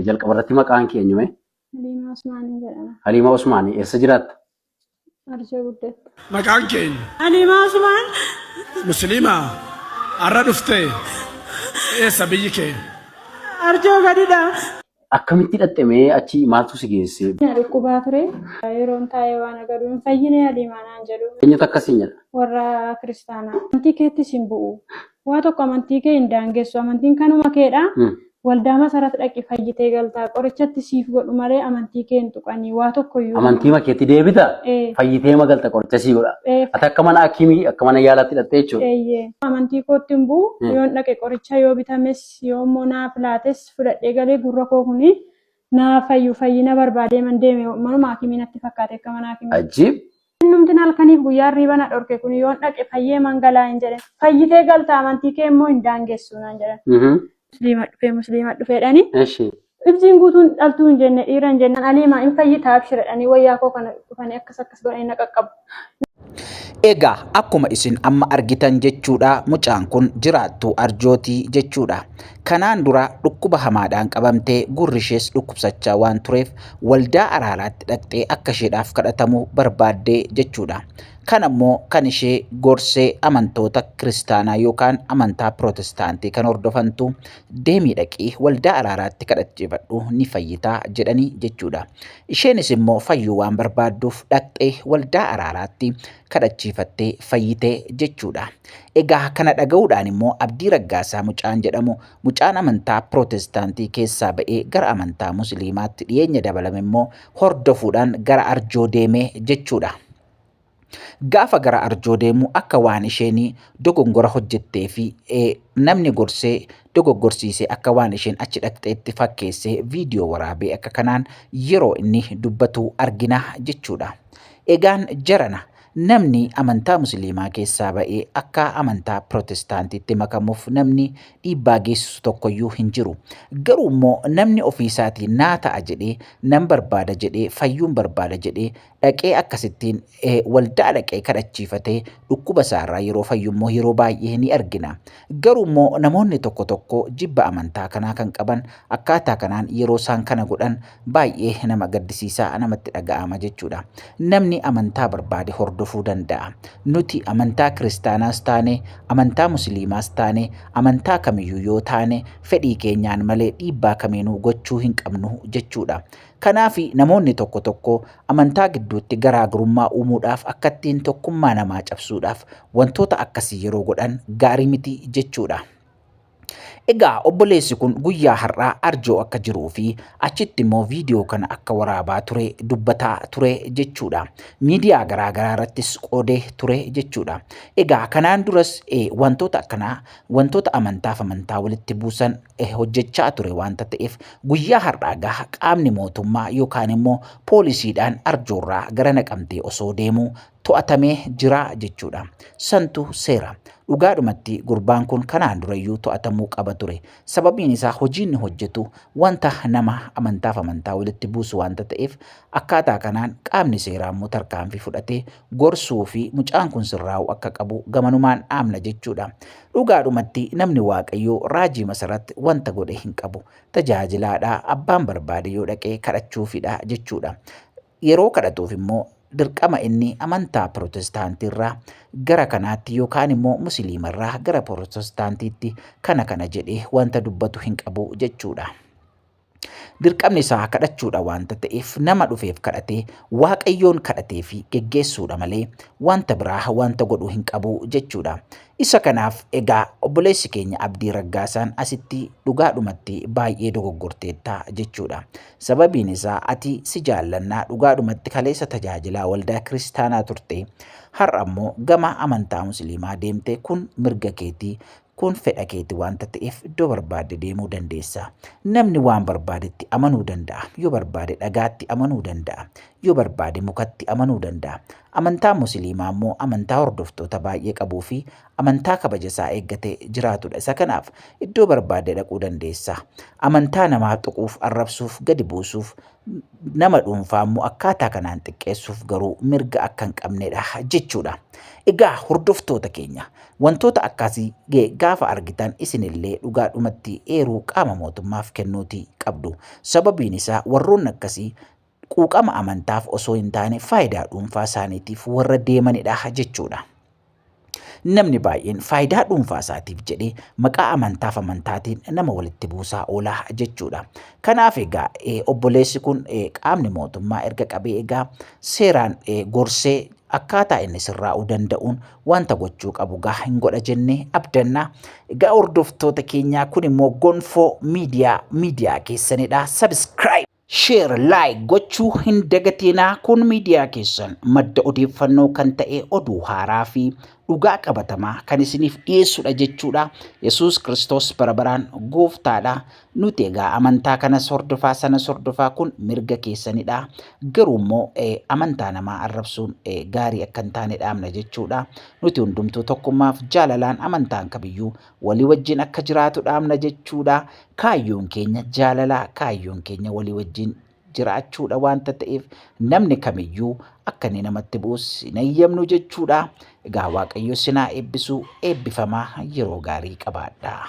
jalqabarratti maqaan kee eenyume? Haliimaa Usmaanii jedhama. Haliimaa Usmaanii eessa jiraatta? Arjoo Guddaatti. Maqaan keenya Haliimaa Usmaan. Musliimaa har'a dhuftee eessa biyyi kee? Arjoo Gadidha. Akkamitti hidhattamee achi maaltu si geesse? Dhukkubaa ture. Yeroon taa'ee waan agaruu hin fayyine Haliimaa naan jedhu. Eenyutu akkasiin jedha? Warra kiristaanaa. Amantii keettis hin bu'u. Waa tokko amantii kee hin daangessu. Amantiin kanuma keedha. Waldaa Masarat dhaqi fayyitee galtaa. Qorichatti siif godhu malee amantii kee hin tuqanii waa tokkoyyuu. Amantii makeetti deebita? Fayyitee magalta qoricha sii godha. Ati akka mana hakimii akka mana yaalaatti hidhattee jechuudha. Amantii kootti hin bu'u. Yoon dhaqe qoricha yoo bitames yoo immoo naaf laates fudhadhee galee gurra koo kuni naa fayyina barbaadee man deeme manuma hakimii natti fakkaate akka mana hakimii. Ajiib. Numti halkaniif guyyaa riiba na dhorke kun yoon dhaqe fayyee mangalaa hin jedhan. Fayyitee galtaa amantii kee immoo hin daangessu naan jedhan. Musliima dhufeedhani. Ibsiin guutuun dhaltuu hin jenne dhiira hin jennaan Haliimaa hin fayyitaa abshiradhanii wayyaa koo kana dhufanii akkas godhanii na qaqqabu. Egaa akkuma isin amma argitan jechuudha mucaan kun jiraattu Arjootii jechuudha. Kanaan dura dhukkuba hamaadhaan qabamtee gurri ishees dhukkubsachaa waan tureef waldaa araaraatti dhaqxee akka isheedhaaf kadhatamu barbaaddee jechuudha. Kanammoo kan ishee gorsee amantoota kiristaanaa yookaan amantaa pirootestaantii kan hordofantu deemii dhaqii waldaa araaraatti kadhachiifadhu ni fayyitaa jedhanii jechuudha. Isheenis immoo fayyuu waan barbaadduuf dhaqxee waldaa araaraatti kadhachiifattee fayyitee jechuudha. Egaa kana dhaga'uudhaan immoo Abdii Raggaasaa mucaan jedhamu mucaan amantaa pirootestaantii keessaa ba'ee gara amantaa musliimaatti dhiyeenya dabalame immoo hordofuudhaan gara Arjoo deemee jechuudha. Gaafa gara Arjoo deemu akka waan isheen dogongora hojjettee fi namni gorsee dogoggorsiisee akka waan isheen achi dhaqxeetti fakkeessee viidiyoo waraabee akka kanaan yeroo inni dubbatu argina jechuudha. Egaan jarana namni amantaa musliimaa keessaa ba'ee akka amantaa pirootestaantiitti makamuuf namni dhiibbaa geessisu tokkoyyuu hin jiru. Garuu immoo namni ofiisaatiin naa ta'a jedhee nan barbaada jedhee fayyuun barbaada jedhee dhaqee akkasittiin waldaa dhaqee kadhachiifatee dhukkuba isaarraa yeroo fayyummoo yeroo baay'ee ni argina. Garuu immoo namoonni tokko tokko jibba amantaa kanaa kan qaban akkaataa kanaan yeroo isaan kana godhan baay'ee nama gaddisiisaa namatti dhaga'ama jechuudha. Namni amantaa barbaade hordofuu danda'a. Nuti amantaa kiristaanaas taane, amantaa musliimaas taane, amantaa kamiyyuu yoo taane fedhii keenyaan malee dhiibbaa kamiinuu gochuu hin qabnu jechuudha. Kanaaf namoonni tokko tokko amantaa gidduutti garaagarummaa uumuudhaaf akkattiin tokkummaa namaa cabsuudhaaf wantoota akkasii yeroo godhan gaarii miti jechuudha. Egaa obboleessi kun guyyaa har'aa Arjoo akka jiruu fi achitti immoo viidiyoo kana akka waraabaa ture dubbataa ture jechuudha. Miidiyaa garaagaraa irrattis qoodee ture jechuudha. Egaa kanaan duras wantoota akkanaa wantoota amantaaf amantaa walitti buusan hojjechaa ture waanta ta'eef guyyaa har'aa gaha qaamni mootummaa yookaan immoo poolisiidhaan Arjoorraa gara Naqamtee osoo deemuu to'atamee jira jechuudha. Santu seera. Dhugaadhumatti gurbaan kun kanaan durayyuu to'atamuu qaba ture. Sababiin isaa hojiin hojjetu wanta nama amantaaf amantaa walitti buusu wanta ta'eef akkaataa kanaan qaamni seeraa immoo tarkaanfii fudhatee gorsuu fi mucaan kun sirraa'u akka qabu gamanumaan dhaamna jechuudha. Dhugaadhumatti namni Waaqayyoo raajii Masarat wanta godhe hin qabu. Tajaajilaadhaa abbaan barbaade yoo dhaqee kadhachuufidha jechuudha. Yeroo kadhatuuf immoo dirqama inni amantaa pirootestaantiirraa gara kanaatti yookaan immoo musliimarraa gara pirootestaantiitti kana jedhee wanta dubbatu hin qabu jechuudha. Dirqamni isaa kadhachuudha wanta ta'eef nama dhufeef kadhatee Waaqayyoon kadhatee fi geggeessuudha malee wanta biraa wanta godhu hin qabu jechuudha. Isa kanaaf egaa obboleessi keenya Abdii Raggaasaan asitti dhugaadhumatti baay'ee dogoggorteetta jechuudha. Sababiin isaa ati si jaallannaa dhugaadhumatti kaleessa tajaajilaa waldaa kiristaanaa turte har'a immoo gama amantaa musliimaa deemte kun mirga keetii. Kun fedha keeti wanta ta'eef iddoo barbaade deemuu dandeessa. Namni waan barbaadetti amanuu danda'a. Yoo barbaade dhagaatti amanuu danda'a. Yoo barbaade mukatti amanuu danda'a. Amantaa musliimaa immoo amantaa hordoftoota baay'ee qabuu fi amantaa kabajasaa eeggatee jiraatudha. Isa kanaaf iddoo barbaade dhaquu dandeessa. Amantaa namaa tuquuf, arrabsuuf, gadi buusuuf nama dhuunfaa immoo akkaataa kanaan xiqqeessuuf garuu mirga akka hin qabnedha jechuudha. Egaa hordoftoota keenya wantoota akkasii gaafa argitan isinillee dhugaadhumatti eeruu qaama mootummaaf kennuutii qabdu. Sababiin isaa warroonni akkasii quuqama amantaaf osoo hin taane faayidaa dhuunfaa isaaniitiif warra deemanidha jechuudha. Namni baay'een faayidaa dhuunfaa isaatiif jedhee maqaa amantaaf amantaatiin nama walitti buusaa oolaa jechuudha. Kanaaf egaa obboleessi kun qaamni mootummaa erga qabee egaa seeraan gorsee akkaataa inni sirraa'uu danda'uun wanta gochuu qabu gaa hin godha jennee abdanna. Egaa hordoftoota keenyaa kun immoo Gonfoo miidiyaa keessanidha. Subscribe, share, like gochuu hin dagatinaa. Kun miidiyaa keessan madda odeeffannoo kan ta'e oduu haaraa fi dhugaa qabatamaa kan isiniif dhiyeessudha jechuudha. Yesuus Kiristoos barabaraan gooftaadha. Nuti egaa amantaa kanas hordofaa sanas hordofaa kun mirga keessanidha. Garuu immoo amantaa namaa arrabsuun gaarii akka hin taane dhaamna jechuudha. Nuti hundumtuu tokkummaaf jaalalaan amantaan kamiyyuu walii wajjin akka jiraatu dhaamna jechuudha. Kaayyoon keenya jaalalaa, kaayyoon keenya walii wajjin jiraachuudha wanta ta'eef namni kamiyyuu akka inni namatti bu'us hin eeyyamnu jechuudha. Egaa Waaqayyo sinaa eebbisuu, eebbifamaa, yeroo gaarii qabaadhaa.